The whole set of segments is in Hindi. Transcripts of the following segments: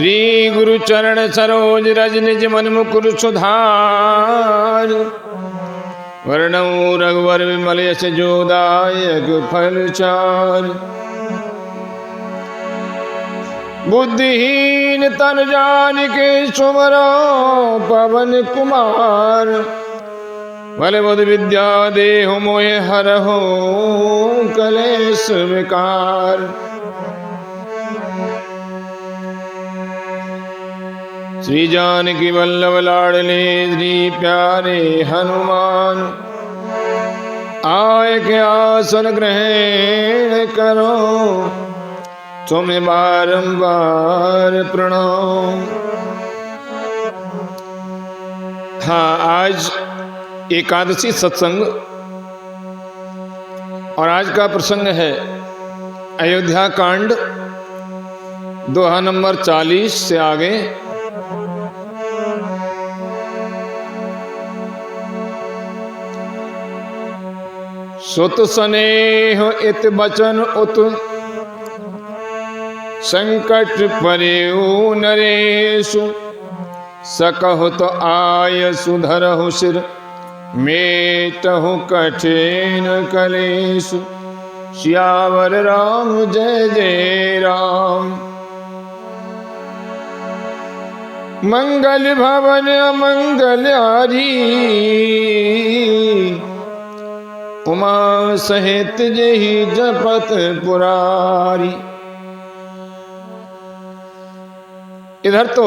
श्री गुरु चरण सरोज रज निज मन मुकुर सुधार। वर्णऊ रघुवर विमल यश जोदायक फल चार। बुद्धिहीन तन जानिके सुमरो पवन कुमार। बल बुध विद्या देहु मोहि हरहु कलेश विकार। श्री जानकी वल्लभ लाडले श्री प्यारे हनुमान। आए के आसन ग्रहण करो तुम्हें बारंबार प्रणाम। हाँ, आज एकादशी सत्संग और आज का प्रसंग है अयोध्या कांड दोहा नंबर 40 से आगे। सुत स्नेह इत बचन उत संकट परेऊ नरेशु। सकहु तो आय सुधरहु सिर मेटहु कठिन कलेशु। सियावर राम जय जय राम। मंगल भवन अमंगल हारी। उमा सहित जही जपत पुरारी। इधर तो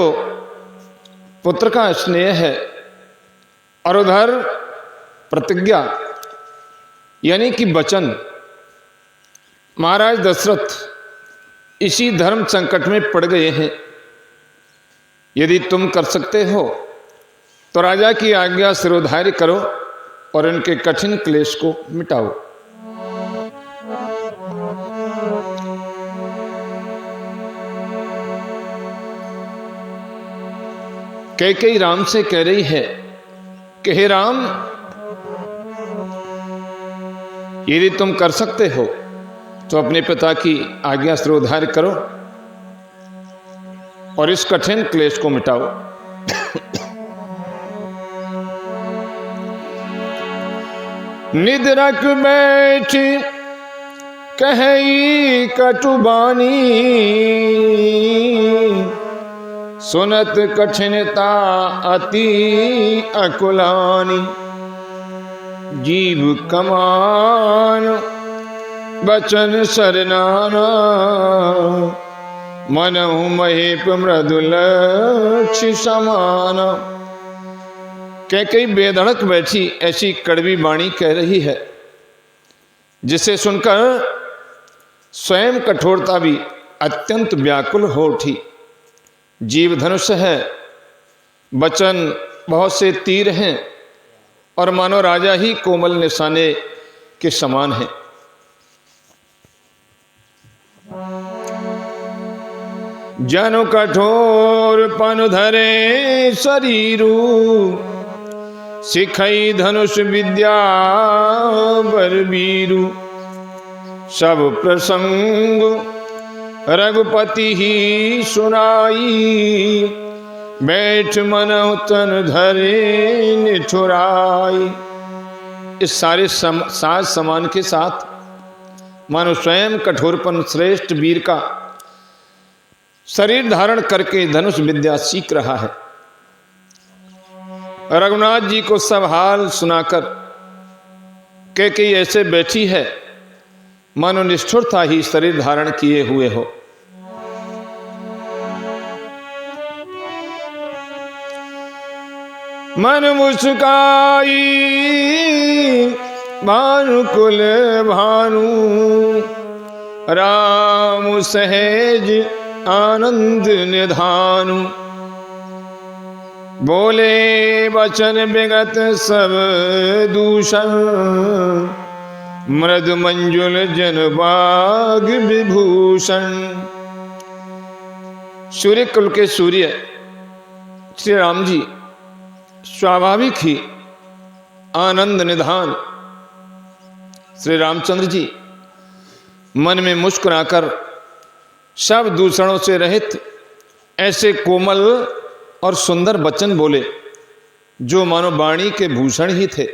पुत्र का स्नेह है और उधर प्रतिज्ञा यानी कि वचन। महाराज दशरथ इसी धर्म संकट में पड़ गए हैं। यदि तुम कर सकते हो तो राजा की आज्ञा सिरोधार्य करो और इनके कठिन क्लेश को मिटाओ। कैकेयी राम से कह रही है कि हे राम, यदि तुम कर सकते हो तो अपने पिता की आज्ञा सिरोधार्य करो और इस कठिन क्लेश को मिटाओ। निद्रक बैठ कही कटुबानी। सुनत कठिनता अति अकुलानी। जीव कमान बचन सरनाना। मनहु महेप मृदुलक्ष्य समाना। कैकेयी बेधड़क बैठी ऐसी कड़वी वाणी कह रही है जिसे सुनकर स्वयं कठोरता भी अत्यंत व्याकुल हो उठी। जीव धनुष है, वचन बहुत से तीर हैं और मानो राजा ही कोमल निशाने के समान है। जनु कठोर पनु धरे शरीरू। सिखई धनुष विद्या बरबीरू। सब प्रसंग रघुपति ही सुनाई। बैठ मनहु तन धरे निठुराई। इस सारे साज समान के साथ मानो स्वयं कठोरपन श्रेष्ठ वीर का शरीर धारण करके धनुष विद्या सीख रहा है। रघुनाथ जी को सब हाल सुनाकर कैकेयी ऐसे बैठी है मानो निष्ठुरता ही शरीर धारण किए हुए हो। मन मुस्काई भानुकुल भानु। राम सहज आनंद निधानु। बोले वचन विगत सब दूषण। मृदु मंजुल जन बाग विभूषण। सूर्य कुल के सूर्य श्री राम जी स्वाभाविक ही आनंद निधान। श्री रामचंद्र जी मन में मुस्कुराकर सब दूषणों से रहित ऐसे कोमल और सुंदर वचन बोले जो मानो वाणी के भूषण ही थे।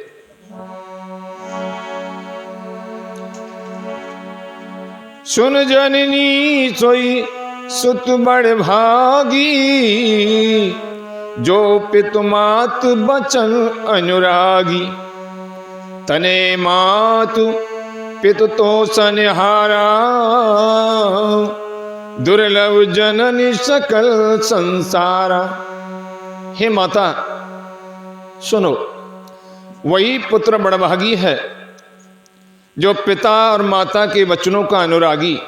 सुन जननी सोई सुत बड़ भागी, जो पितु मात बचन अनुरागी। तने मातु पितु तो सनिहारा, दुर्लभ जननी सकल संसारा। हे माता सुनो, वही पुत्र बड़भागी है जो पिता और माता के वचनों का अनुरागी,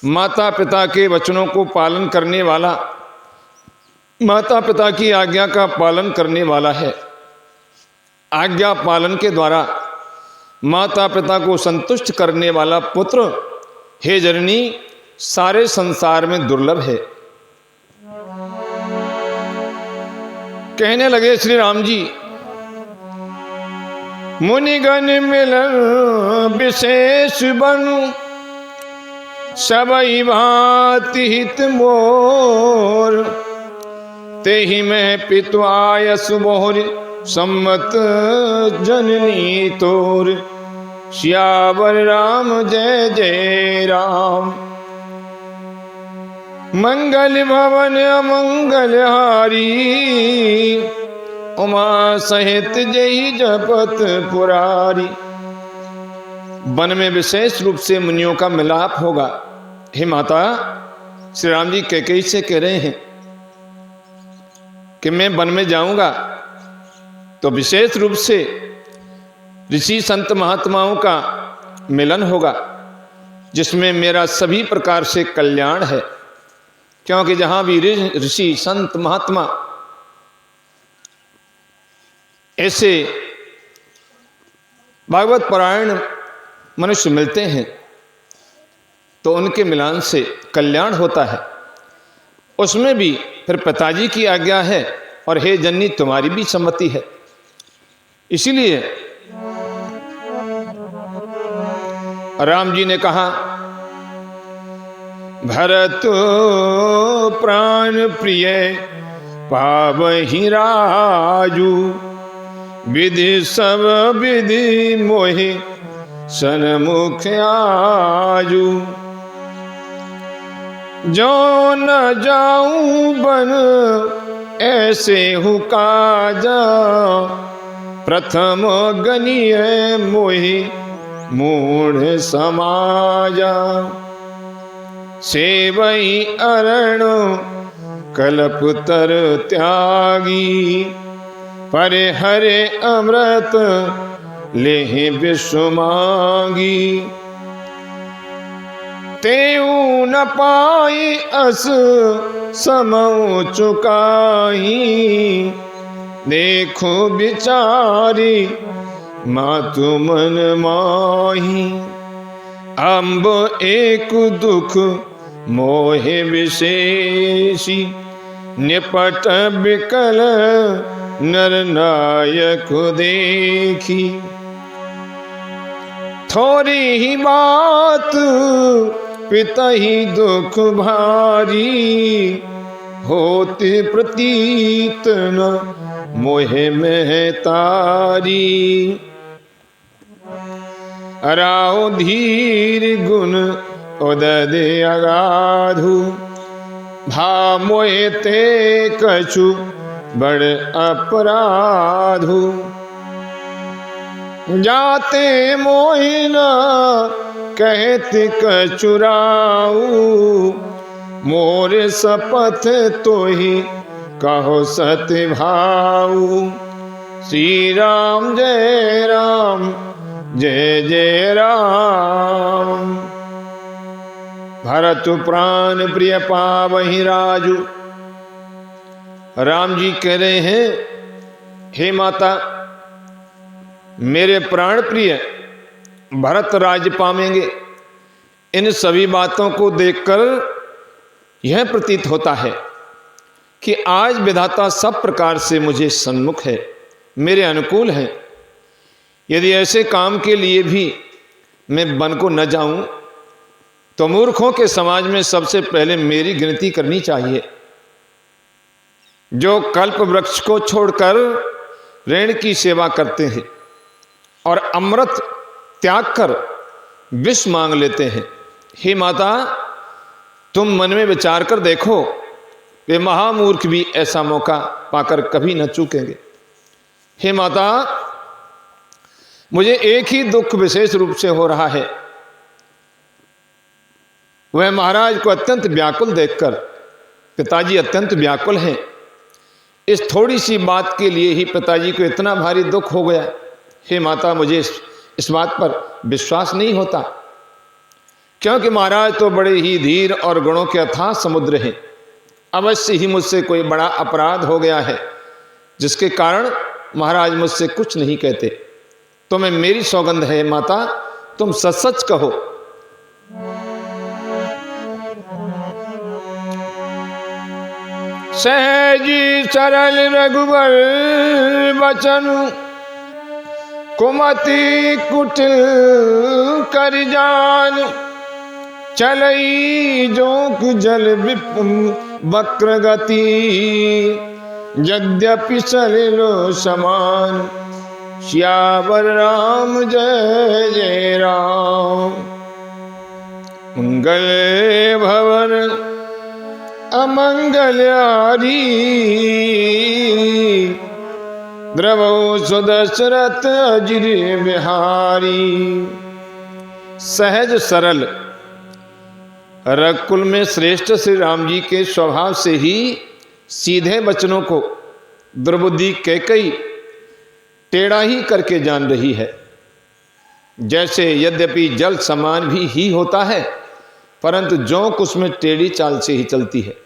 माता पिता के वचनों को पालन करने वाला, माता पिता की आज्ञा का पालन करने वाला है। आज्ञा पालन के द्वारा माता पिता को संतुष्ट करने वाला पुत्र, हे जननी, सारे संसार में दुर्लभ है। कहने लगे श्री राम जी, मुनिगण मिलन विशेष बनु, सबई भांति हित मोर। तेहि में पितु आयस मोर, सम्मत जननी तोर। सियावर राम जय जय राम। मंगल भवन अमंगल हारी, उमा सहित जय जपत पुरारी। वन में विशेष रूप से मुनियों का मिलाप होगा। हे माता, श्री राम जी कैकेयी से कह रहे हैं कि मैं वन में जाऊंगा तो विशेष रूप से ऋषि संत महात्माओं का मिलन होगा, जिसमें मेरा सभी प्रकार से कल्याण है। क्योंकि जहां भी ऋषि संत महात्मा ऐसे भागवत परायण मनुष्य मिलते हैं तो उनके मिलन से कल्याण होता है। उसमें भी फिर पिताजी की आज्ञा है और हे जननी तुम्हारी भी सम्मति है। इसीलिए राम जी ने कहा, भरत प्राण प्रिय पावहि राजू, विधि सब विधि मोहि सन्मुख आजू। जो न जाऊं बन ऐसे हूँ काजा, प्रथम गनीय मोहि मूढ़ समाजा। सेवई अरण कल्प तर त्यागी, परे हरे अमृत लेहि विश्व मांगी। तेऊ न पाई अस समऊ चुकाई, देखो बिचारी मातु मन माही। अम्ब एक दुख मोहे विशेषी, निपट बिकल नर नायक देखी। थोड़ी ही बात पिता ही दुख भारी, होती प्रतीत न मोहे में तारी। राव धीर गुण उदद अगाधु, भा मोहे ते कछु बड़ अपराधु। जाते मोहिना कहत कचुराऊ, मोर सपथ तो ही कहो सत्य भाऊ। श्री राम जय राम जय जय राम। भरत प्राण प्रिय पावहि राजू। राम जी कह रहे हैं, हे माता, मेरे प्राण प्रिय भरत राज्य पावेंगे। इन सभी बातों को देखकर यह प्रतीत होता है कि आज विधाता सब प्रकार से मुझे सन्मुख है, मेरे अनुकूल है। यदि ऐसे काम के लिए भी मैं वन को न जाऊं तो मूर्खों के समाज में सबसे पहले मेरी गिनती करनी चाहिए। जो कल्प वृक्ष को छोड़कर ऋण की सेवा करते हैं और अमृत त्याग कर विष मांग लेते हैं। हे माता, तुम मन में विचार कर देखो, वे महामूर्ख भी ऐसा मौका पाकर कभी न चूकेंगे। हे माता, मुझे एक ही दुख विशेष रूप से हो रहा है, वह महाराज को अत्यंत व्याकुल देखकर। पिताजी अत्यंत व्याकुल हैं, इस थोड़ी सी बात के लिए ही पिताजी को इतना भारी दुख हो गया। हे माता, मुझे इस बात पर विश्वास नहीं होता, क्योंकि महाराज तो बड़े ही धीर और गुणों के अथाह समुद्र हैं। अवश्य ही मुझसे कोई बड़ा अपराध हो गया है, जिसके कारण महाराज मुझसे कुछ नहीं कहते। तुम्हें मेरी सौगंध है माता, तुम सच सच कहो। सहजी सरल रघुवर बचन, कुमति कुटिल कर जान। चलई जोक जल विपुल वक्र गति, यद्यपि सलिलो समान। श्यावर राम जय जय राम। मंगल भवन अमंगल्यारी, द्रवो सुदशरथ अजिर बिहारी। सहज सरल रघुकुल में श्रेष्ठ श्री राम जी के स्वभाव से ही सीधे वचनों को दुर्बुद्धि कैकेयी टेढ़ा ही करके जान रही है। जैसे यद्यपि जल समान भी ही होता है, परंतु जोंक उसमें टेढ़ी चाल से ही चलती है।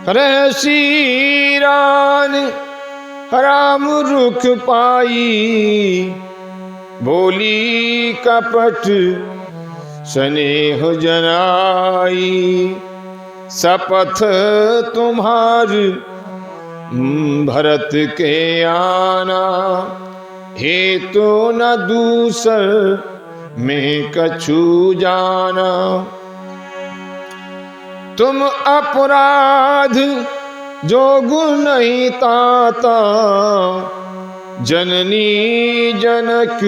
रहसी रान राम रुख पाई, बोली कपट स्नेह जनाई। शपथ तुम्हार भरत के आना, हे तो न दूसर में कछु जाना। तुम अपराध जो गुण नहीं ताता, जननी जनक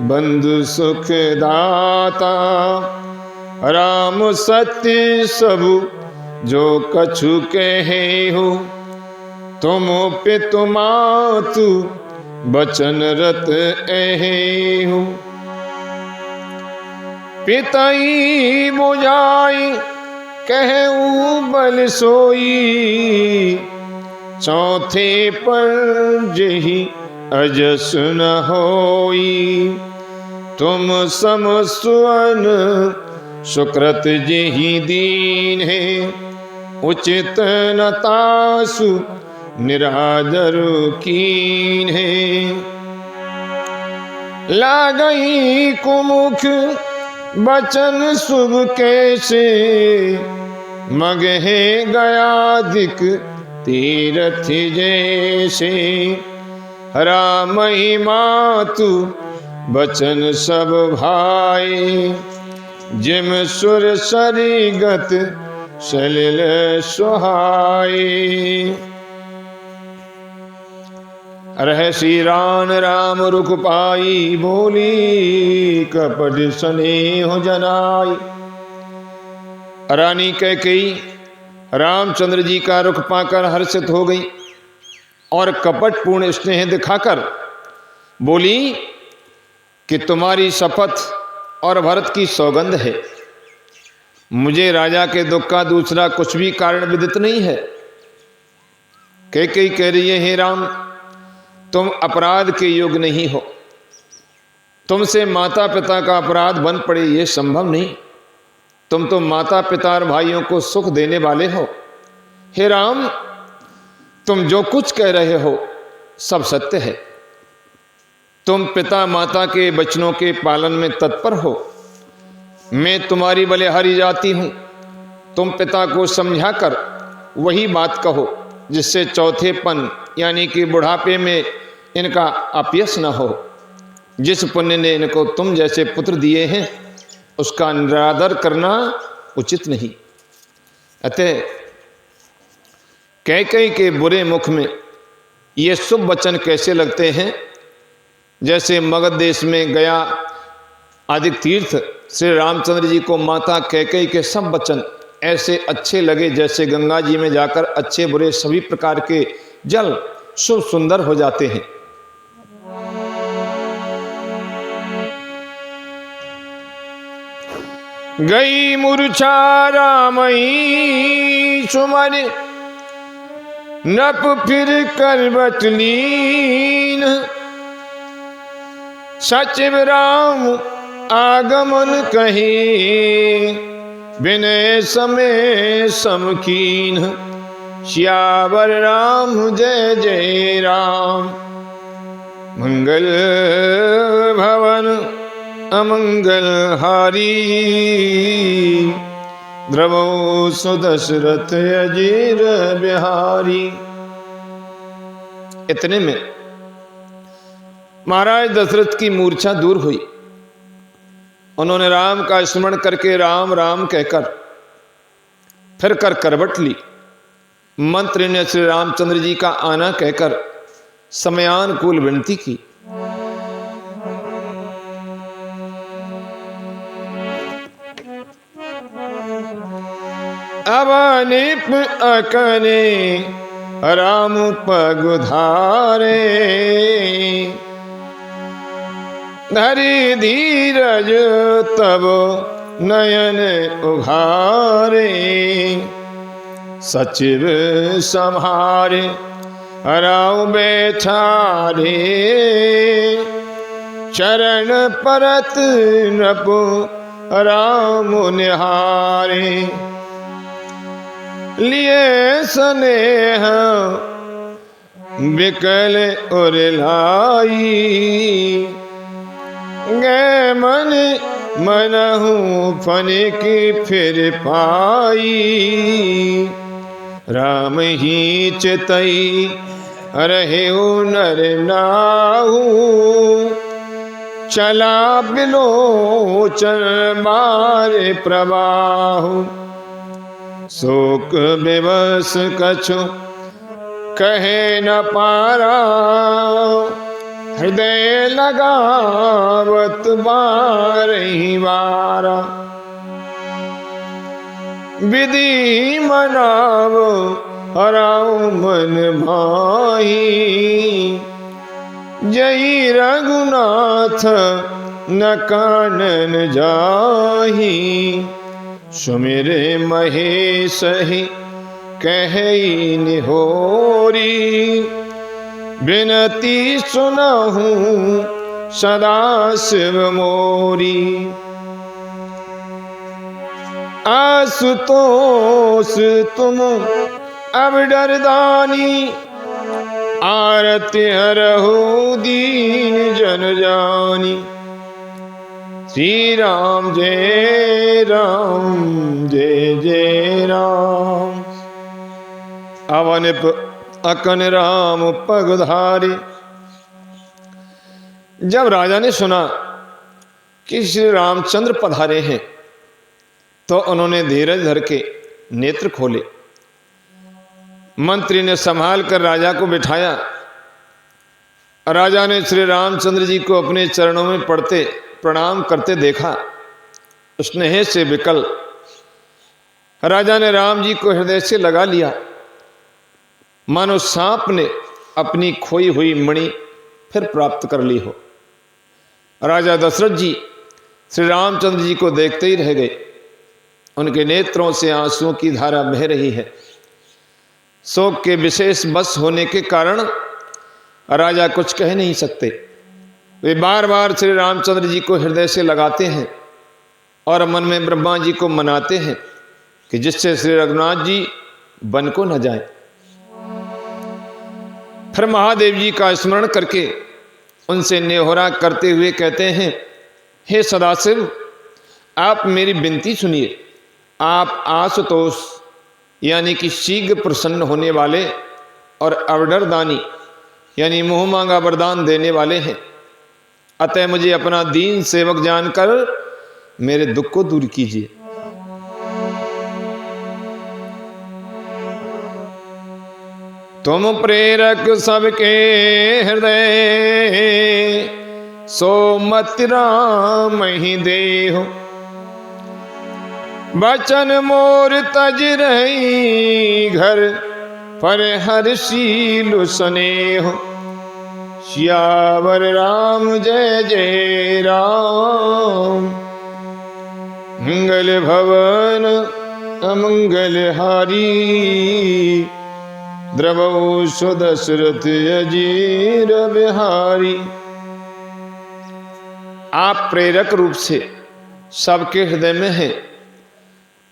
बंधु सुख दाता। राम सत्य सब जो कछु कहे हो, तुम पितु मातु बचन रत एहे हो। पिताई बुझाई कहूँ बल सोई, चौथे पर जही अजस न होई। तुम सम सुवन सुकृत जही दीन है, उचित न तासु निरादर कीन है। लागई कुमुख बचन शुभ कैसे, मगहे गयाधिक तीरथ जैसे। रामहि मातु बचन सब भाई, जिम सुर सरिगत सलिल सुहाई। रहसी रान राम रुख पाई, बोली कपट स्नेह जनाई। रानी कैकेयी रामचंद्र जी का रुख पाकर हर्षित हो गई और कपटपूर्ण स्नेह दिखाकर बोली कि तुम्हारी शपथ और भरत की सौगंध है, मुझे राजा के दुख का दूसरा कुछ भी कारण विदित नहीं है। कैकेयी कह रही है, हे राम, तुम अपराध के योग्य नहीं हो, तुमसे माता पिता का अपराध बन पड़े ये संभव नहीं। तुम तो माता पिता और भाइयों को सुख देने वाले हो। हे राम, तुम जो कुछ कह रहे हो सब सत्य है। तुम पिता माता के वचनों के पालन में तत्पर हो। मैं तुम्हारी बलिहारी जाती हूं। तुम पिता को समझाकर वही बात कहो जिससे चौथेपन यानी कि बुढ़ापे में इनका अपयश न हो। जिस पुण्य ने इनको तुम जैसे पुत्र दिए हैं उसका निरादर करना उचित नहीं। अतः कैकेयी के बुरे मुख में ये शुभ वचन कैसे लगते हैं, जैसे मगध देश में गया आदिक तीर्थ श्री रामचंद्र जी को माता कैकेयी के सब वचन ऐसे अच्छे लगे जैसे गंगा जी में जाकर अच्छे बुरे सभी प्रकार के जल शुभ सुंदर हो जाते हैं। गई मूर्छा रामई सुमन नप फिर कर बचलीन, सचिव राम आगमन कही विनय समय समकीन। श्यावर राम जय जय राम, मंगल भवन अमंगल हारी, द्रवो सुदशरथ अजीर बिहारी। इतने में महाराज दशरथ की मूर्छा दूर हुई। उन्होंने राम का स्मरण करके राम राम कहकर फिर कर करवट ली। मंत्री ने श्री रामचंद्र जी का आना कहकर समयानुकूल विनती की। अवनिप अकने राम पगुधारे, धरि धीरज तब नयन उघारे। सचिव संहारे राव बेचारे, चरण परत नृप राम निहारे। लिए स्नेह बिकल उरलाई, गए मन मनहु फन की फिर पाई। राम ही चितई रहे नर नाहु, चला बिलोचन मारे प्रवाहु। शोक विवश कछु कहे न पारा, हृदय लगावत बारही बारा। विधि मनाव हराओ मन भाई, जय रघुनाथ न कानन जाही। सुमिरे महेश ही कहि निहोरी, बिनती सुनहु सदा शिव मोरी। आशुतोष तुम अब डरदानी, आरती हरहु दीन जन जानी। श्री राम जय जय राम, अवन अकन राम पगधारी। जब राजा ने सुना कि श्री रामचंद्र पधारे हैं तो उन्होंने धीरज धर के नेत्र खोले। मंत्री ने संभाल कर राजा को बिठाया। राजा ने श्री रामचंद्र जी को अपने चरणों में पड़ते प्रणाम करते देखा। स्नेह से विकल राजा ने राम जी को हृदय से लगा लिया, मानो सांप ने अपनी खोई हुई मणि फिर प्राप्त कर ली हो। राजा दशरथ जी श्री रामचंद्र जी को देखते ही रह गए। उनके नेत्रों से आंसुओं की धारा बह रही है। शोक के विशेष बस होने के कारण राजा कुछ कह नहीं सकते। वे बार बार श्री रामचंद्र जी को हृदय से लगाते हैं और मन में ब्रह्मा जी को मनाते हैं कि जिससे श्री रघुनाथ जी वन को न जाए। फिर महादेव जी का स्मरण करके उनसे नेहोरा करते हुए कहते हैं, हे सदाशिव, आप मेरी विनती सुनिए। आप आशुतोष यानी कि शीघ्र प्रसन्न होने वाले और अवडरदानी यानी मुँह मांगा वरदान देने वाले हैं। अतः मुझे अपना दीन सेवक जानकर मेरे दुख को दूर कीजिए। तुम प्रेरक सबके हृदय, सो मत राम ही देहो। बचन मोर तज रही, घर पर हर शील स्नेह। सियावर राम जय जय राम, मंगल भवन अमंगल हारी। द्रवौ सुदशरथ अजीर बिहारी। आप प्रेरक रूप से सबके हृदय में हैं।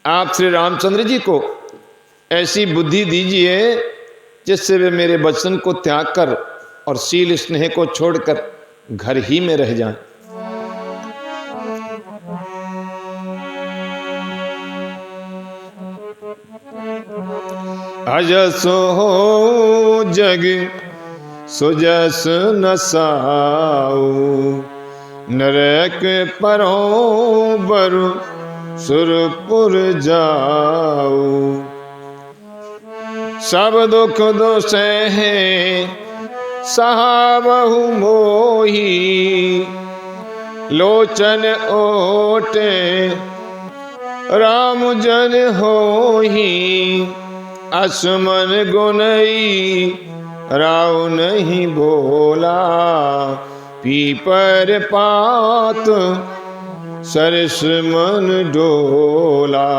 आप श्री रामचंद्र जी को ऐसी बुद्धि दीजिए जिससे वे मेरे वचन को त्याग कर और शील स्नेह को छोड़कर घर ही में रह जाएं। अजस हो जग सुजस न साऊ, नरक परो बरु सुरपुर जाऊ। सब दुख दोष है सहाबहु मोही, लोचन ओटे राम जन होही। असमन गुनई राव नहीं बोला, पीपर पात सरस मन डोला।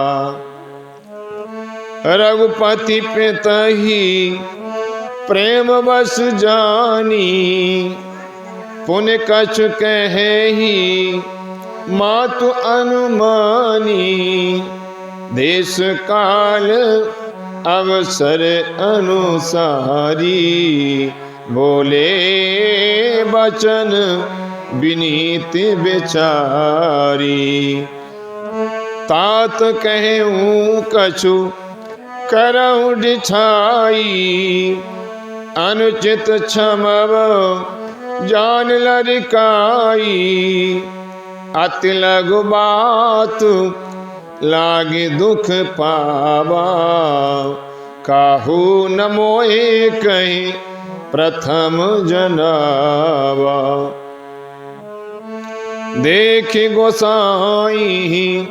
रघुपति पितहि प्रेम बस जानी, पुण्य कछु कहेहि मातु अनुमानी। देश काल अवसर अनुसारी, बोले बचन विनीत बेचारी। तात कहूँ कछु करऊँ डिठाई, अनुचित क्षमव जान लड़काई। अति लघु बात लागे दुख पावा, काहू न मोहे कहीं प्रथम जनावा। देख गोसाई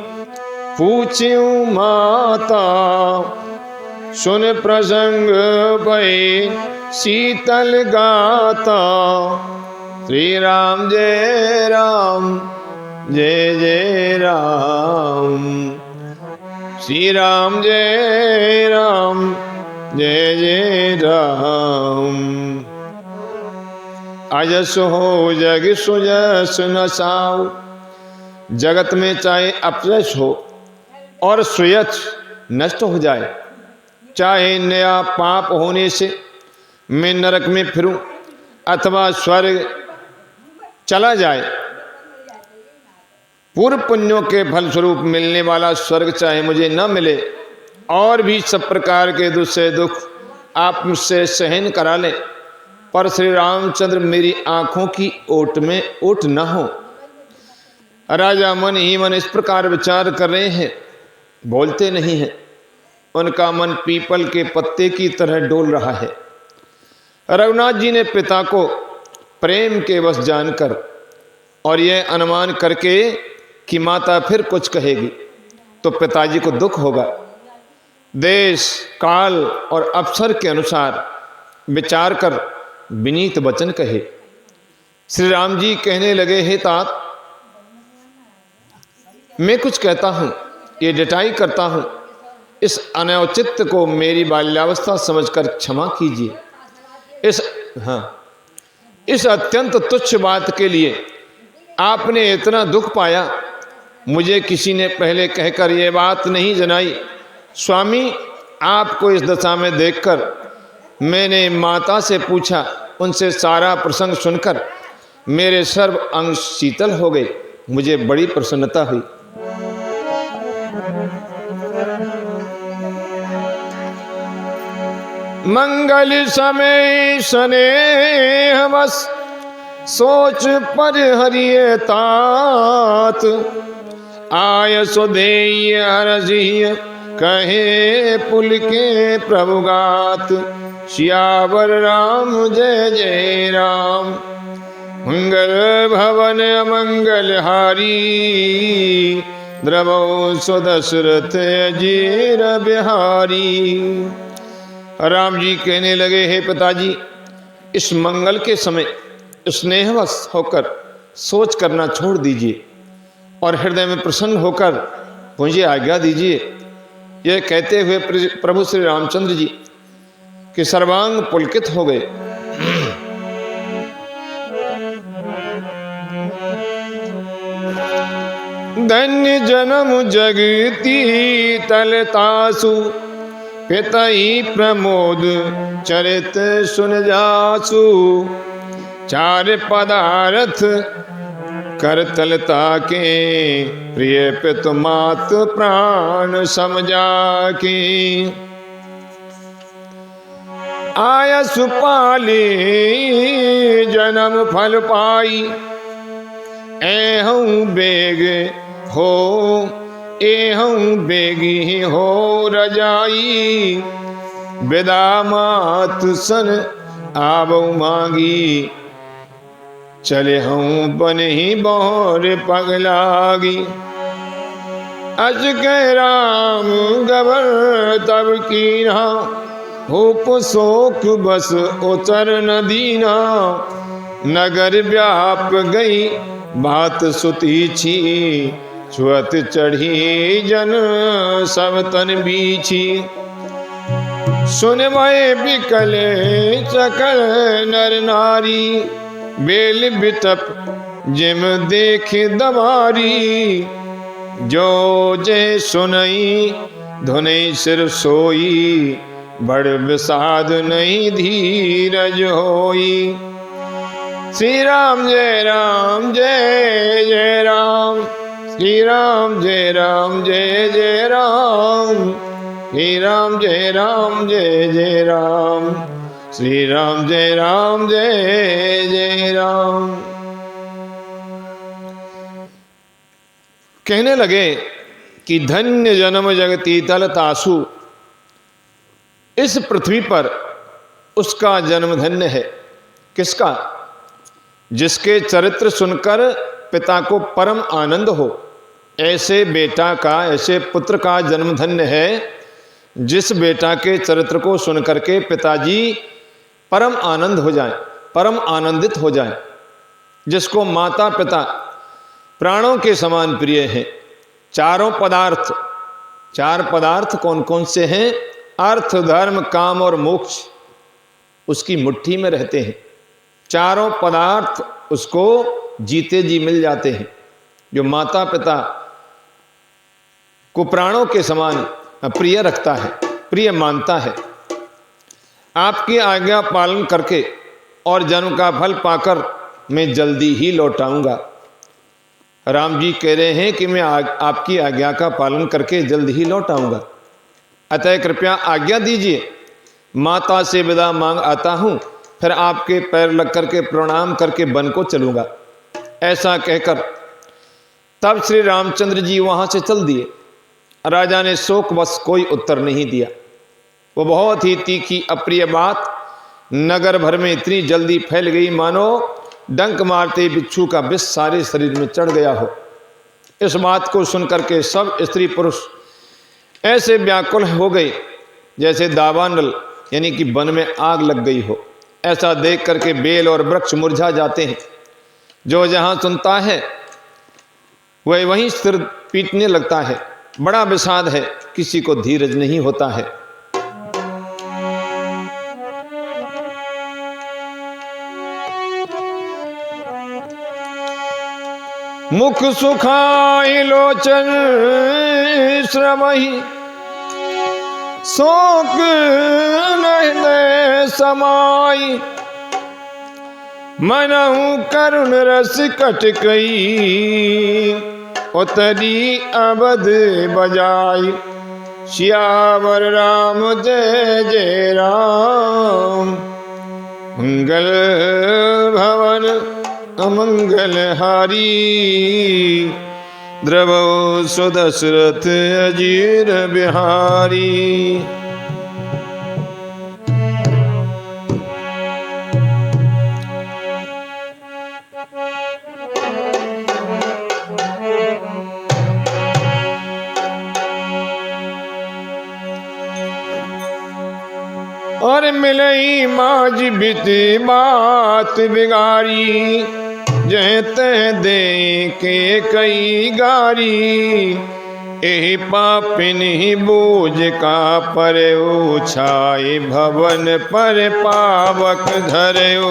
पूछ्यूं माता, सुन प्रसंग भय शीतल गाता। श्री राम जय राम जय जय राम, श्री राम जय राम जय जय राम। अजस हो जग सुजस न साऊ, जगत में चाहे अपयश हो और सुयश नष्ट हो जाए, चाहे नया पाप होने से मैं नरक में फिरूं अथवा स्वर्ग चला जाए, पूर्व पुण्यों के फलस्वरूप मिलने वाला स्वर्ग चाहे मुझे न मिले, और भी सब प्रकार के दूसरे दुख आप मुझसे सहन करा लें, पर श्री रामचंद्र मेरी आंखों की ओट में ओट न हो। राजा मन ही मन इस प्रकार विचार कर रहे हैं, बोलते नहीं हैं। उनका मन पीपल के पत्ते की तरह डोल रहा है। रघुनाथ जी ने पिता को प्रेम के वश जानकर और यह अनुमान करके कि माता फिर कुछ कहेगी तो पिताजी को दुख होगा, देश काल और अवसर के अनुसार विचार कर विनीत वचन कहे। श्री राम जी कहने लगे, हे तात, मैं कुछ कहता हूं, ये डटाई करता हूं, इस अनौचित्य को मेरी बाल्यावस्था समझकर क्षमा कीजिए। इस अत्यंत तुच्छ बात के लिए आपने इतना दुख पाया, मुझे किसी ने पहले कहकर यह बात नहीं जनाई। स्वामी, आपको इस दशा में देखकर मैंने माता से पूछा, उनसे सारा प्रसंग सुनकर मेरे सर्व अंग शीतल हो गए, मुझे बड़ी प्रसन्नता हुई। मंगल समय स्नेह बस सोच पर हरिये तात, आय सुदेय हरसिय कहे पुल के प्रभुगात। सियावर राम जय जय राम, मंगल भवन मंगल हारी, द्रवो सुदशरथ अजीर बिहारी। राम जी कहने लगे, हे पिताजी, इस मंगल के समय स्नेहवश होकर सोच करना छोड़ दीजिए और हृदय में प्रसन्न होकर मुझे आज्ञा दीजिए। यह कहते हुए प्रभु श्री रामचंद्र जी के सर्वांग पुलकित हो गए। धन्य जन्म जगती तलतासु, पितई प्रमोद चरित सुन जासु। चार पदार्थ करतलता के, प्रिय पितु मात प्राण समझा के। आयस पाले जन्म फल पाई, एहूँ बेग हो एहूँ बेगी हो रजाई। विदा मात सन आवो मांगी, चले हूँ बन ही बोर पगलागी। अज कह राम गबर तब कीना, भूप शोक बस उतर न दीना। नगर व्याप गई बात सुती छी, छुअत चढ़ी जन सब तन बीछी। सुनवाए बिकल चकल नर नारी, बेल बिटप जिम देख दवारी। जो जय सुनई धुनई सिर सोई, बड़ विषाद नहीं धीरज होई। श्री राम जय राम जय जय राम, श्री राम जय राम जय जय राम, श्री राम जय राम जय जय राम, श्री राम जय राम जय जय राम। कहने लगे कि धन्य जन्म जगती तलतासु, इस पृथ्वी पर उसका जन्म धन्य है। किसका? जिसके चरित्र सुनकर पिता को परम आनंद हो। ऐसे बेटा का, ऐसे पुत्र का जन्म धन्य है, जिस बेटा के चरित्र को सुनकर के पिताजी परम आनंद हो जाएं, परम आनंदित हो जाएं। जिसको माता पिता प्राणों के समान प्रिय हैं। चारों पदार्थ, चार पदार्थ कौन कौन से हैं? अर्थ, धर्म, काम और मोक्ष उसकी मुट्ठी में रहते हैं। चारों पदार्थ उसको जीते जी मिल जाते हैं। जो माता पिता को प्राणों के समान प्रिय रखता है, प्रिय मानता है। आपकी आज्ञा पालन करके और जन्म का फल पाकर मैं जल्दी ही लौट आऊंगा। राम जी कह रहे हैं कि मैं आपकी आज्ञा का पालन करके जल्द ही लौट आऊंगा, अतः कृपया आज्ञा दीजिए। माता से विदा मांग आता हूं, फिर आपके पैर लग करके प्रणाम करके वन को चलूंगा। ऐसा कहकर तब श्री रामचंद्र जी वहां से चल दिए। राजा ने शोकवश कोई उत्तर नहीं दिया। वो बहुत ही तीखी अप्रिय बात नगर भर में इतनी जल्दी फैल गई मानो डंक मारते बिच्छू का विष सारे शरीर में चढ़ गया हो। इस बात को सुनकर के सब स्त्री पुरुष ऐसे व्याकुल हो गए जैसे दावानल यानी कि वन में आग लग गई हो। ऐसा देख करके बेल और वृक्ष मुरझा जाते हैं। जो जहां सुनता है वह वहीं सिर पीटने लगता है। बड़ा विषाद है, किसी को धीरज नहीं होता है। मुख सुखाई लोचन श्रमहि, शोक नहीं समाई। मनहु करुण रस कटकई, उतरी अवध बजाई। सियावर राम जय जय राम, मंगल भवन अमंगलहारी। द्रवौ सुदशरथ अजीर बिहारी। और मिलई माज बीती बात बिगारी। जह तह दे के कई गारी। एहि पापिनी बूझ का पर उछाई। भवन पर पावक धरयो।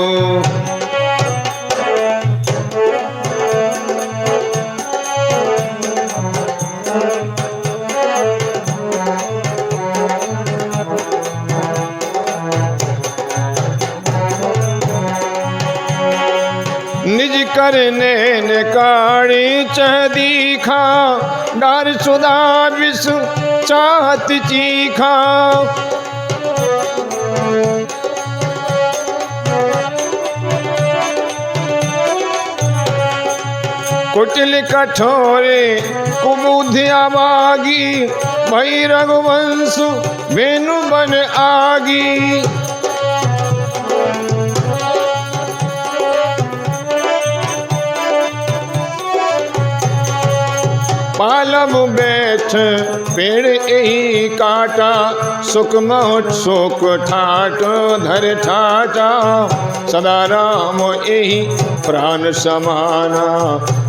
निज करने ने काड़ी चह दीखा। डार सुदा विषु चाहत चीखा। कुटिल कठोरे कुबुद्धि अभागी। भई रघुवंश बेनु बन आगी। पालम बैठ पेड़ यही काटा। सुख मोट सुख ठाट धर ठाटा। सदा राम यही प्राण समाना।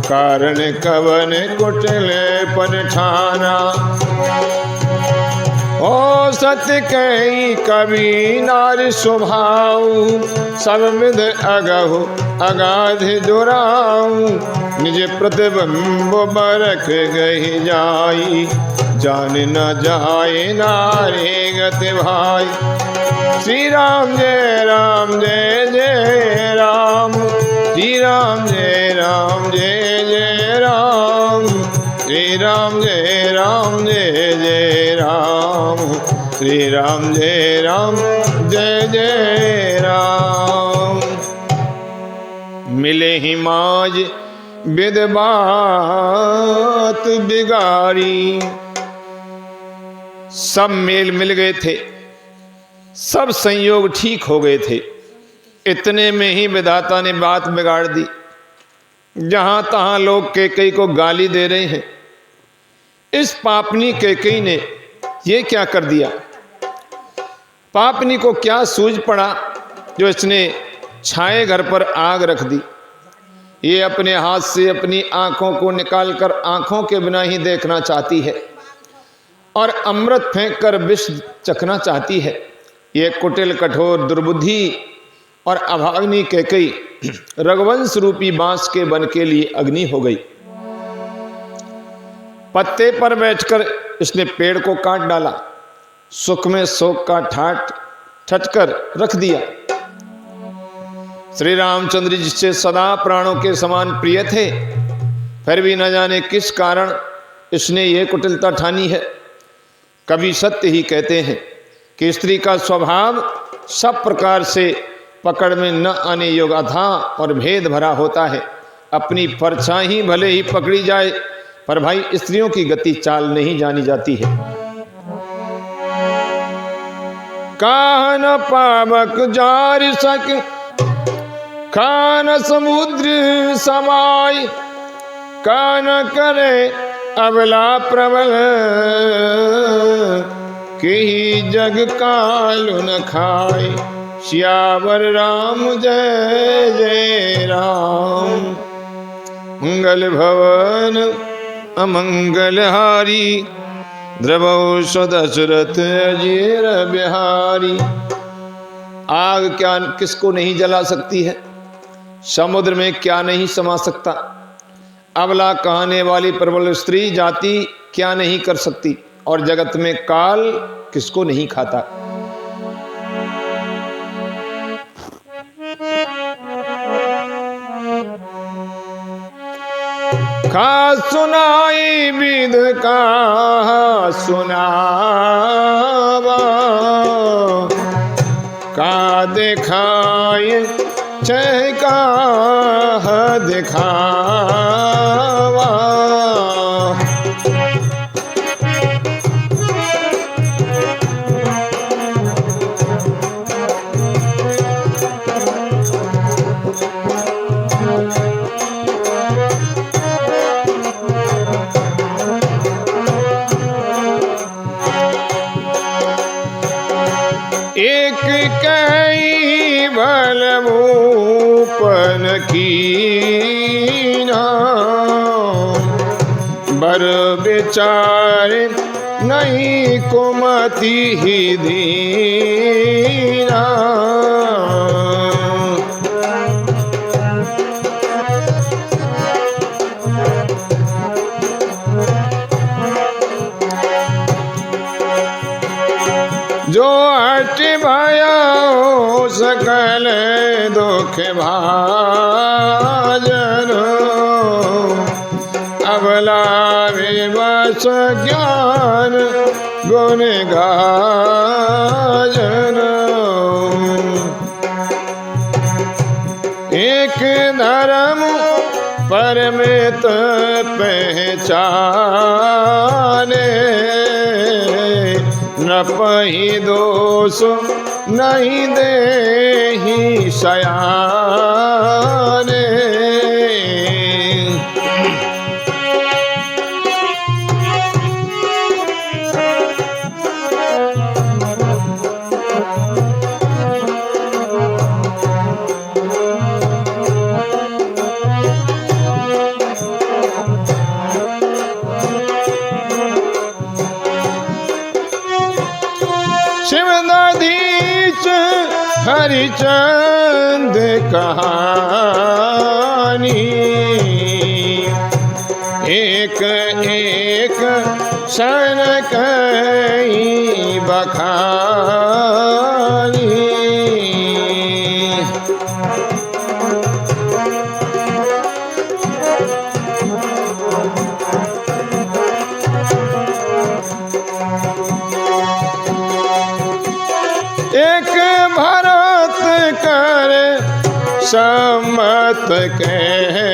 कारण कवन कुटिल पर ठाना। ओ सत्य कही कवि नार स्वभाव। सब विध अगहु अगाध दुराऊ। निज प्रतिबिंब बरख गही जाई। जान न जाए नारे गति भाई। श्री राम जय राम जय जय राम। श्री राम जय राम जय जय राम। श्री राम जय राम जय जय राम। श्री राम जय राम जय जय राम। मिले ही माज विद बात बिगाड़ी। सब मेल मिल गए थे। सब संयोग ठीक हो गए थे। इतने में ही विधाता ने बात बिगाड़ दी। जहां तहां लोग कैकेयी को गाली दे रहे हैं। इस पापनी कैकेयी ने ये क्या कर दिया। पापनी को क्या सूझ पड़ा जो इसने छाए घर पर आग रख दी। ये अपने हाथ से अपनी आंखों को निकालकर आंखों के बिना ही देखना चाहती है और अमृत फेंक कर विष चखना चाहती है। ये कुटिल कठोर दुर्बुद्धि और अभाग्नि कैकेयी रघुवंश रूपी बांस के बन के लिए अग्नि हो गई। पत्ते पर बैठकर इसने पेड़ को काट डाला। सुख में शोक का ठाट ठटकर रख दिया। श्री रामचंद्र जिससे सदा प्राणों के समान प्रिय थे, फिर भी न जाने किस कारण इसने ये कुटिलता ठानी है। कवि सत्य ही कहते हैं कि स्त्री का स्वभाव सब प्रकार से पकड़ में न आने योग्य था और भेद भरा होता है। अपनी परछाई भले ही पकड़ी जाए, पर भाई स्त्रियों की गति चाल नहीं जानी जाती है। कान पावक जार सक खान समुद्र समाय। कान करे अबला प्रबल के जग कालु न खाए। सियावर राम जय जय राम। मंगल भवन अमंगलहारी। द्रवौ सुदशरथ अजीर बिहारी। आग क्या किसको नहीं जला सकती है। समुद्र में क्या नहीं समा सकता। अबला कहने वाली प्रबल स्त्री जाति क्या नहीं कर सकती। और जगत में काल किसको नहीं खाता। खा सुनाई विध का सुनावा। का दिखाए चहका दिखावा। एक कई बलमूपन कीना, बर बेचारे नहीं कुमति ही दीना। जो हट भयो सकल दुख भाजन, अबला विवश ज्ञान गुण गाजन। एक धर्म परमित पहचाने, न पही दोष नहीं देहि सयाने। शिवदाधीच हरिचंद कहानी, एक एक सन कई बखानी। एक भरत कर सम्मत कही,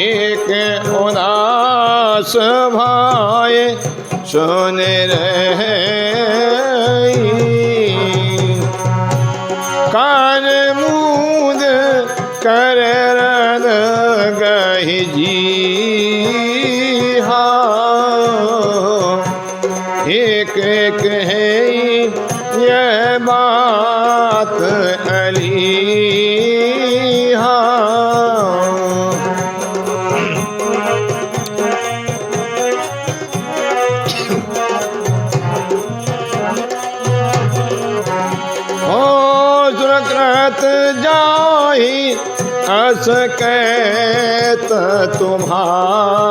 एक उदास भाई सुन रही। कान मूद कर रद गही जी, एक एक है यह बात अलीहा। ओ सुरकृत जाहि अस कहत तुम्हारे,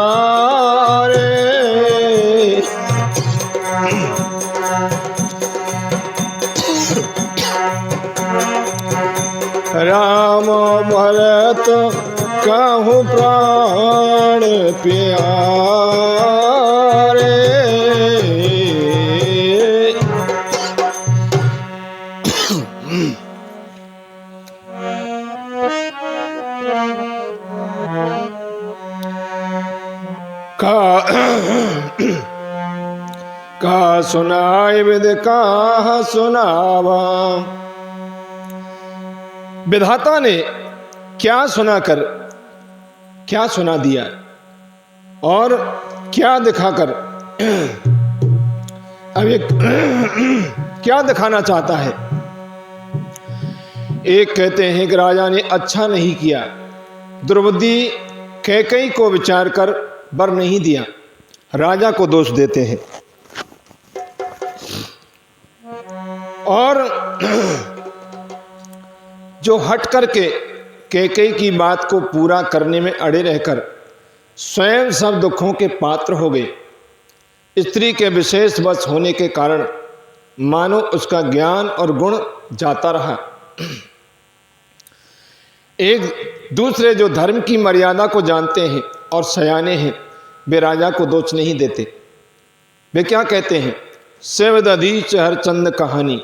राम भरत कहूँ प्राण प्यारे। का सुनाए विद का सुनावा। विधाता ने क्या सुनाकर क्या सुना दिया और क्या दिखाकर अब एक क्या दिखाना चाहता है। एक कहते हैं कि राजा ने अच्छा नहीं किया, द्रौपदी कैकेयी को विचार कर वर नहीं दिया, राजा को दोष देते हैं। और जो हट करके कैकेयी की बात को पूरा करने में अड़े रहकर स्वयं सब दुखों के पात्र हो गए, स्त्री के विशेष वश होने के कारण मानो उसका ज्ञान और गुण जाता रहा। एक दूसरे जो धर्म की मर्यादा को जानते हैं और सयाने हैं, वे राजा को दोष नहीं देते। वे क्या कहते हैं, शिवदधीच हरचंद कहानी,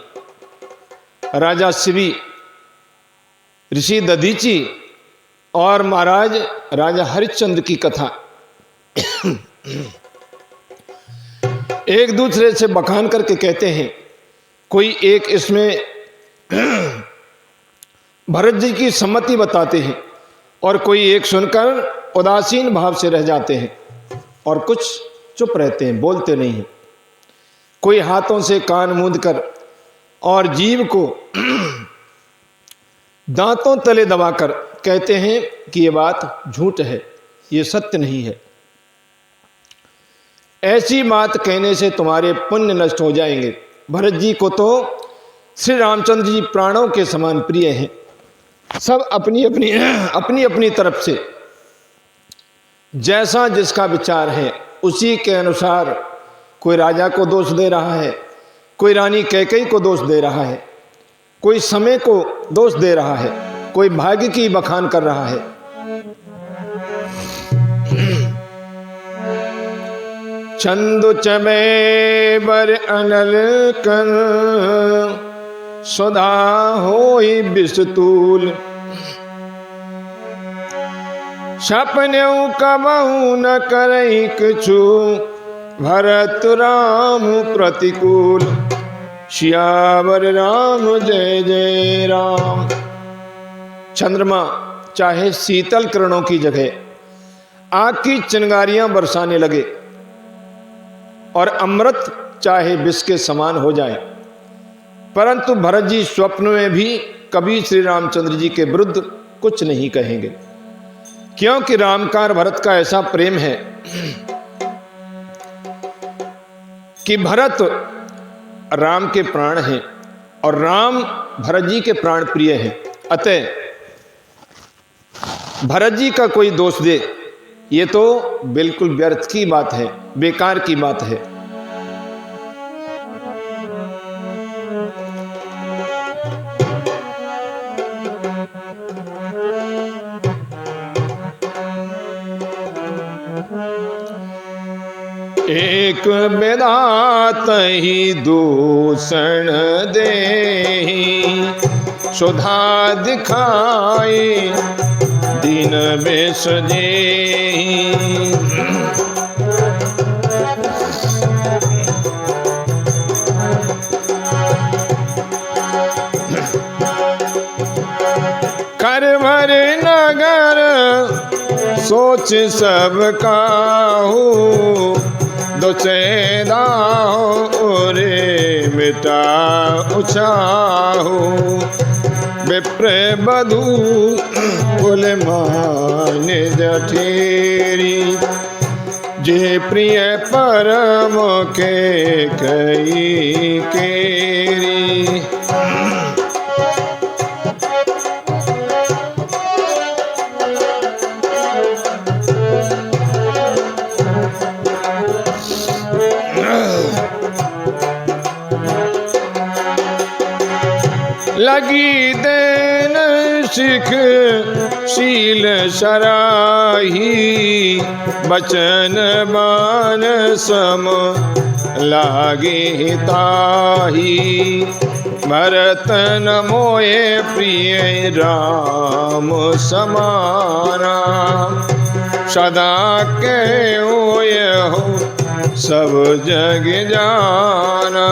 राजा शिवी, ऋषि दधीची और महाराज राजा हरिश्चंद्र की कथा एक दूसरे से बखान करके कहते हैं। कोई एक इसमें भरत जी की सम्मति बताते हैं और कोई एक सुनकर उदासीन भाव से रह जाते हैं और कुछ चुप रहते हैं, बोलते नहीं हैं। कोई हाथों से कान मूंद कर और जीभ को दांतों तले दबाकर कहते हैं कि ये बात झूठ है, ये सत्य नहीं है। ऐसी बात कहने से तुम्हारे पुण्य नष्ट हो जाएंगे। भरत जी को तो श्री रामचंद्र जी प्राणों के समान प्रिय हैं। सब अपनी अपनी तरफ से जैसा जिसका विचार है उसी के अनुसार कोई राजा को दोष दे रहा है, कोई रानी कैकेयी को दोष दे रहा है, कोई समय को दोष दे रहा है, कोई भाग्य की बखान कर रहा है। चंदु चबे बर अनल कर सुधा होई बिस्तूल, सपन्यों कबहू न करई कछु भरत राम प्रतिकूल। सियावर राम जय जय राम। चंद्रमा चाहे शीतल किरणों की जगह आग की चिंगारियां बरसाने लगे और अमृत चाहे विष के समान हो जाए, परंतु भरत जी स्वप्न में भी कभी श्री रामचंद्र जी के विरुद्ध कुछ नहीं कहेंगे, क्योंकि राम का भरत का ऐसा प्रेम है कि भरत राम के प्राण हैं और राम भरत जी के प्राण प्रिय हैं। अतः भरत जी का कोई दोष दे ये तो बिल्कुल व्यर्थ की बात है, बेकार की बात है। एक बेदात ही दूषण दे, सुधा दिखाए दीन बेस जे। कर भर नगर सोच सब काहू, दुचेदा रे मिटा उछाहू। विप्र बधू कुल मान जठेरी, जे प्रिय परम के कई केरी। लगी देन सिख शील सराही, बचन बान सम लागे ताही। भरत न मोए प्रिय राम समाना, सदा के ओय हो सब जग जाना।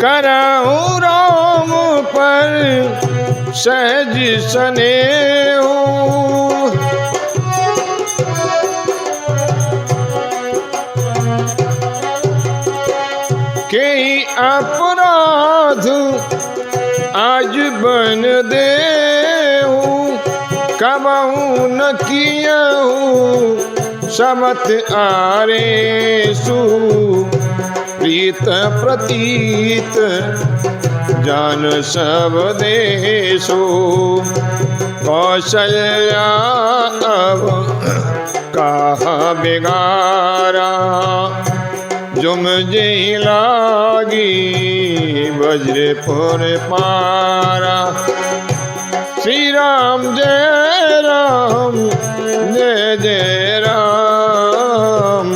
कराऊं राम पर सहज स्नेह, के अपराध आज बन देहूं। कबहू न कियहूं समत आरेसु, प्रीत प्रतीत जान सब देशो। कौशल्या अब कहा बिगारा, जुम जी लागी वज्रपुर पारा। श्री राम जय राम जय जय राम,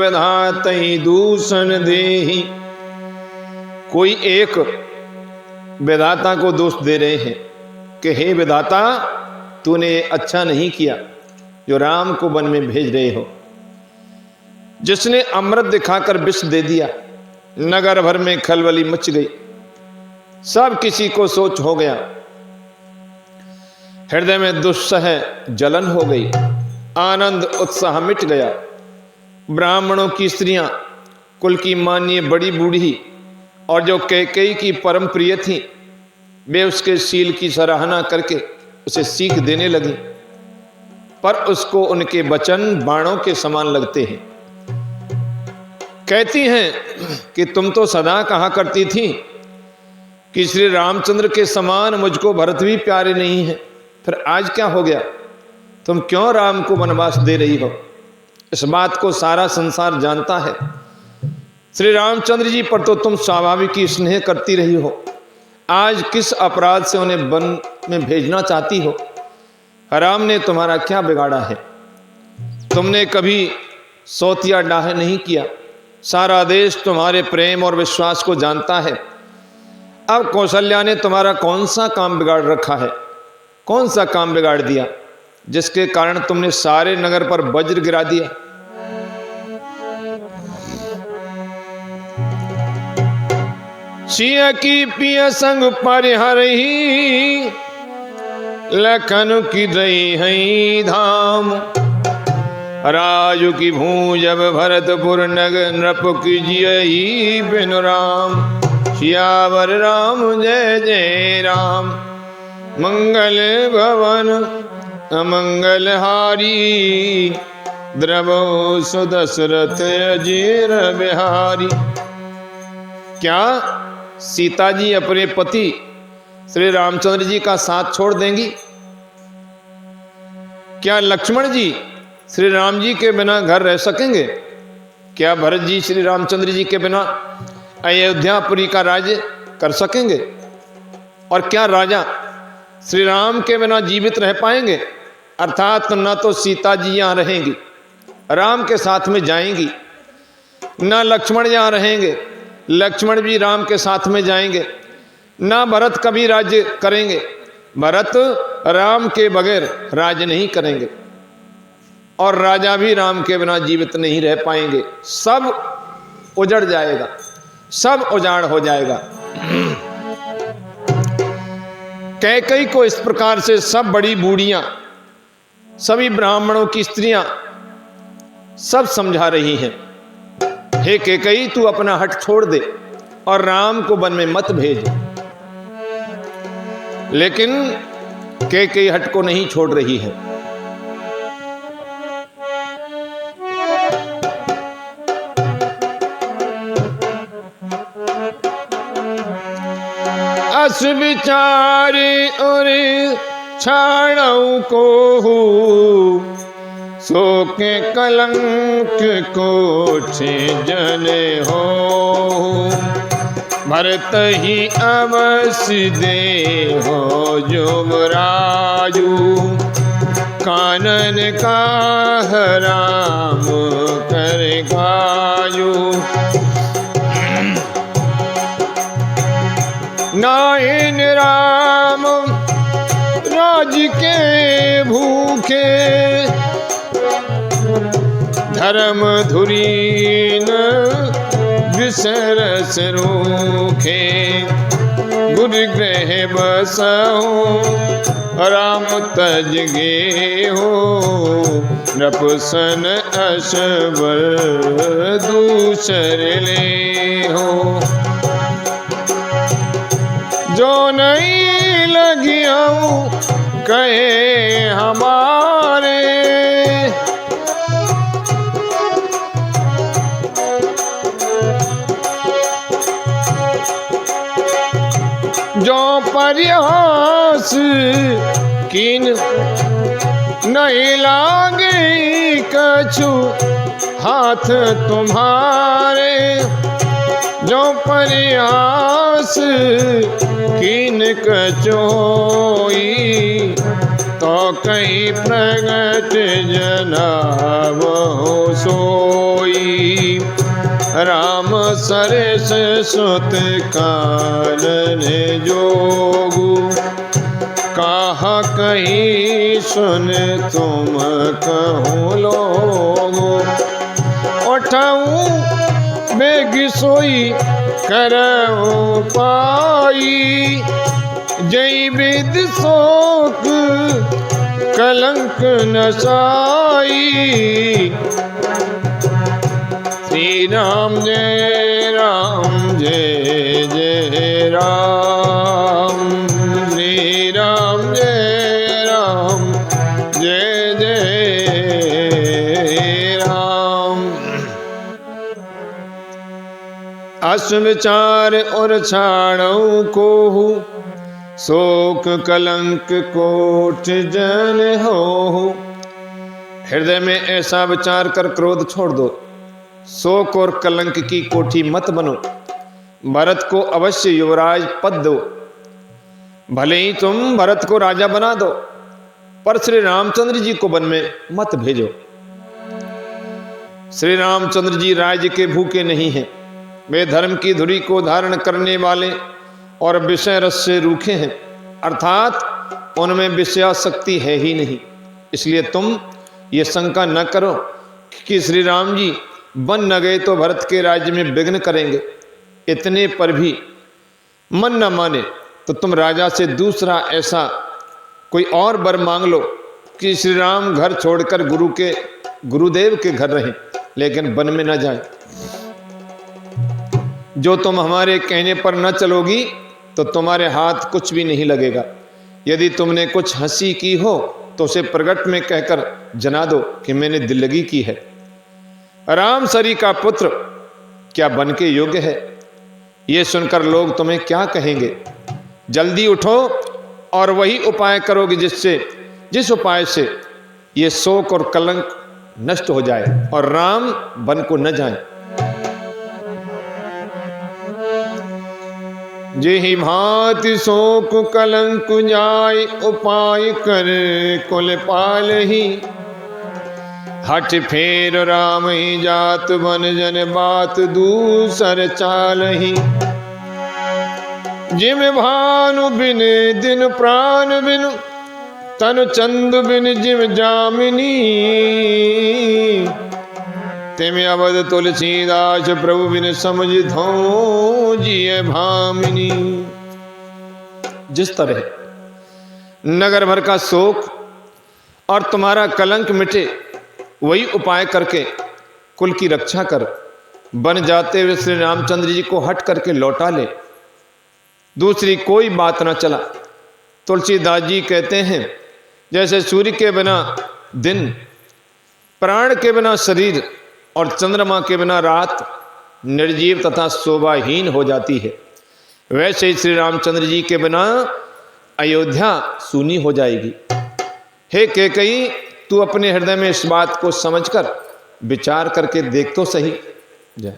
विधातई दूषण देहि। कोई एक विधाता को दोष दे रहे हैं कि हे विधाता, तूने अच्छा नहीं किया जो राम को वन में भेज रहे हो। जिसने अमृत दिखाकर विष दे दिया, नगर भर में खलबली मच गई, सब किसी को सोच हो गया, हृदय में दुस्सह जलन हो गई, आनंद उत्साह मिट गया। ब्राह्मणों की स्त्रियां, कुल की मान्य बड़ी बूढ़ी और जो कैकेयी की परम प्रिय थी, वे उसके शील की सराहना करके उसे सीख देने लगी, पर उसको उनके वचन बाणों के समान लगते हैं। कहती हैं कि तुम तो सदा कहा करती थी कि श्री रामचंद्र के समान मुझको भरत भी प्यारे नहीं है, फिर आज क्या हो गया? तुम क्यों राम को वनवास दे रही हो? इस बात को सारा संसार जानता है। श्री रामचंद्र जी पर तो तुम स्वाभाविक ही स्नेह करती रही हो, आज किस अपराध से उन्हें वन में भेजना चाहती हो? राम ने तुम्हारा क्या बिगाड़ा है? तुमने कभी सौतिया डाह नहीं किया, सारा देश तुम्हारे प्रेम और विश्वास को जानता है। अब कौशल्या ने तुम्हारा कौन सा काम बिगाड़ रखा है? कौन सा काम बिगाड़ दिया जिसके कारण तुमने सारे नगर पर वज्र गिरा दिया? सिया की पिया संग परिहरही, लखन की दई हई धाम। राजु की भूजब भरतपुर नगर, नृप की जियई बिनु राम। सियावर राम जय जय राम। मंगल भवन अमंगल हारी, द्रवो सुदशरथ अजीर बिहारी। क्या सीता जी अपने पति श्री रामचंद्र जी का साथ छोड़ देंगी? क्या लक्ष्मण जी श्री राम जी के बिना घर रह सकेंगे? क्या भरत जी श्री रामचंद्र जी के बिना अयोध्यापुरी का राज्य कर सकेंगे? और क्या राजा श्री राम के बिना जीवित रह पाएंगे? अर्थात न तो सीता जी यहाँ रहेंगी, राम के साथ में जाएंगी, न लक्ष्मण यहाँ रहेंगे, लक्ष्मण भी राम के साथ में जाएंगे, ना भरत कभी राज्य करेंगे, भरत राम के बगैर राज्य नहीं करेंगे, और राजा भी राम के बिना जीवित नहीं रह पाएंगे। सब उजड़ जाएगा, सब उजाड़ हो जाएगा। कैकेयी को इस प्रकार से सब बड़ी बूढ़ियां, सभी ब्राह्मणों की स्त्रियां सब समझा रही हैं, हे कैकेयी तू अपना हट छोड़ दे और राम को वन में मत भेज। लेकिन कैकेयी हट को नहीं छोड़ रही है। अस विचारे और छाड़ऊ को सो के कलंक कोठे जने हो। भरत ही अवश्य दे हो युवराजू, कानन का राम कर गायू। नायन राम राज के भूखे, धर्म धुरीन विसरस रूखे। गुरु ग्रह बसहु राम तज गे हो, नपुसन अशबर दूसर ले हो। जो नहीं लगिया कहे हमारे, जो प्रयास किन नहीं लागे कछु हाथ तुम्हारे। जो प्रयास किन कचोई तो कहीं प्रगट जनावहु सोई। राम सरेस सुत कानन जोगु। कहा कहीं सुन तुम कहूँ लोगो। उठाऊं बेग सोई करऊं पाई। जय वेद शोक कलंक नसाई। श्री राम जय जय राम। श्री राम जय राम। अस विचार और छाड़ऊ कोहु। शोक कलंक कोट जन हो। हृदय में ऐसा विचार कर क्रोध छोड़ दो। शोक और कलंक की कोठी मत बनो। भरत को अवश्य युवराज पद दो। भले ही तुम भरत को राजा बना दो, पर श्री रामचंद्र जी को वन में मत भेजो। श्री रामचंद्र जी राज्य के भूखे नहीं हैं। वे धर्म की धुरी को धारण करने वाले और विषय रस से रूखे हैं, अर्थात उनमें विषयासक्ति है ही नहीं। इसलिए तुम ये शंका न करो कि श्री राम जी बन न गए तो भरत के राज्य में विघ्न करेंगे। इतने पर भी मन न माने तो तुम राजा से दूसरा ऐसा कोई और वर मांग लो कि श्री राम घर छोड़कर गुरुदेव के घर रहें, लेकिन वन में न जाए। जो तुम हमारे कहने पर न चलोगी तो तुम्हारे हाथ कुछ भी नहीं लगेगा। यदि तुमने कुछ हंसी की हो तो उसे प्रगट में कहकर जना दो कि मैंने दिल लगी की है। राम सरी का पुत्र क्या बन के योग्य है? ये सुनकर लोग तुम्हें क्या कहेंगे? जल्दी उठो और वही उपाय करोगे जिस उपाय से ये शोक और कलंक नष्ट हो जाए और राम वन को न जाए। जेहि भांति शोक कलंक जाय। उपाय कर कुल पालहि। हठ फेर राम ही जात बन जन बात दूसर चालहि। जिम भानु बिन दिन प्राण बिन तन चंद बिन जिम जामिनी। तिम अवध तुलसीदास प्रभु बिन समझ धो जिय भामिनी। जिस तरह नगर भर का शोक और तुम्हारा कलंक मिटे, वही उपाय करके कुल की रक्षा कर बन जाते हुए श्री रामचंद्र जी को हट करके लौटा ले। दूसरी कोई बात न चला। तुलसीदास जी कहते हैं, जैसे सूर्य के बिना दिन, प्राण के बिना शरीर और चंद्रमा के बिना रात निर्जीव तथा शोभाहीन हो जाती है, वैसे ही श्री रामचंद्र जी के बिना अयोध्या सूनी हो जाएगी। हे कैकेयी, तू अपने हृदय में इस बात को समझकर विचार करके देख तो सही। जय।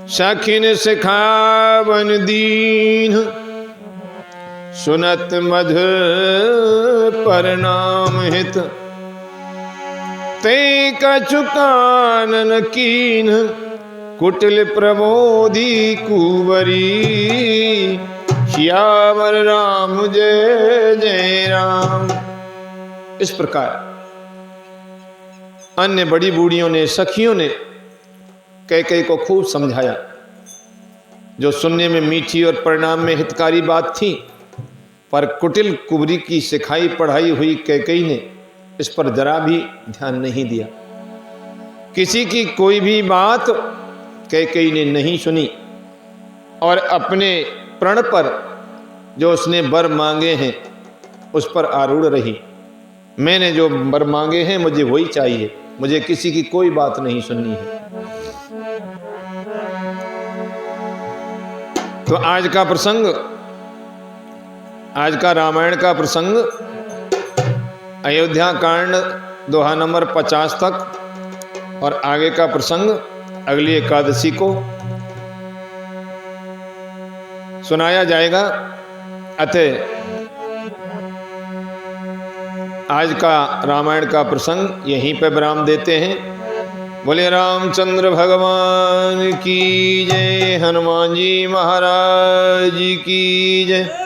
सखिन सिखावन दीन सुनत मधुर परिणाम हित। ते कछु कानन कीन कुटिल प्रबोधि कुंवरी। श्यावर राम जय जय राम। इस प्रकार अन्य बड़ी बूढ़ियों ने, सखियों ने कैकेयी को खूब समझाया, जो सुनने में मीठी और परिणाम में हितकारी बात थी, पर कुटिल कुंवरी की सिखाई पढ़ाई हुई कैकेयी ने इस पर जरा भी ध्यान नहीं दिया। किसी की कोई भी बात कैकेयी ने नहीं सुनी और अपने प्रण पर जो उसने वर मांगे हैं उस पर आरूढ़ रही। मैंने जो वर मांगे हैं मुझे वही चाहिए, मुझे किसी की कोई बात नहीं सुननी है। तो आज का प्रसंग, आज का रामायण का प्रसंग अयोध्या कांड दोहा नंबर 50 तक और आगे का प्रसंग अगली एकादशी को सुनाया जाएगा। अतः आज का रामायण का प्रसंग यहीं पर विराम देते हैं। बोले रामचंद्र भगवान की जय, हनुमान जी महाराज की जय।